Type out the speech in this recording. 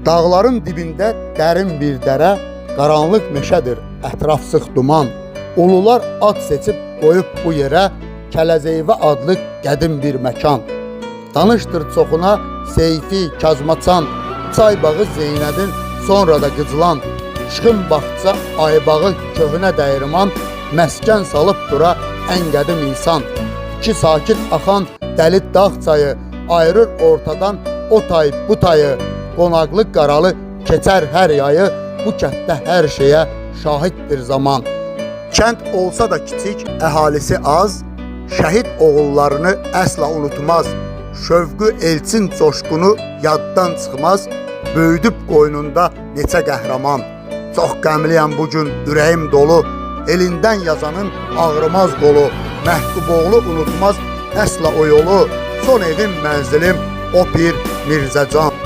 Dağların dibində dərin bir dərə, qaranlıq meşədir, ətraf sıx duman. Ulular ad seçib qoyub bu yerə, Kələzeyvə adlı qədim bir məkan. Danışdır çoxuna Seyfi, Kazmaçan, Çaybağı Zeynədin, sonra da Qıcılan. Çıxın baxça Aybağı, köhnə dəyirman, məskən salıb dura ən qədim insan. İki sakit axan dəli dağ çayı, ayırır ortadan o tay bu tayı. Qonaqlı qaralı keçər hər yayı, bu kənddə hər şeyə şahiddir zaman. Kənd olsa da kiçik, əhalisi az, şəhid oğullarını əsla unutmaz. Şövqü elçin coşqunu yaddan çıxmaz, böyüdüb qoynunda neçə qəhrəman. Çox qəmliyəm bugün, ürəyim dolu, elindən yazanın ağrımaz qolu. Məhbuboğlu unutmaz əsla o yolu, son evim mənzilim o bir Mirzəcan.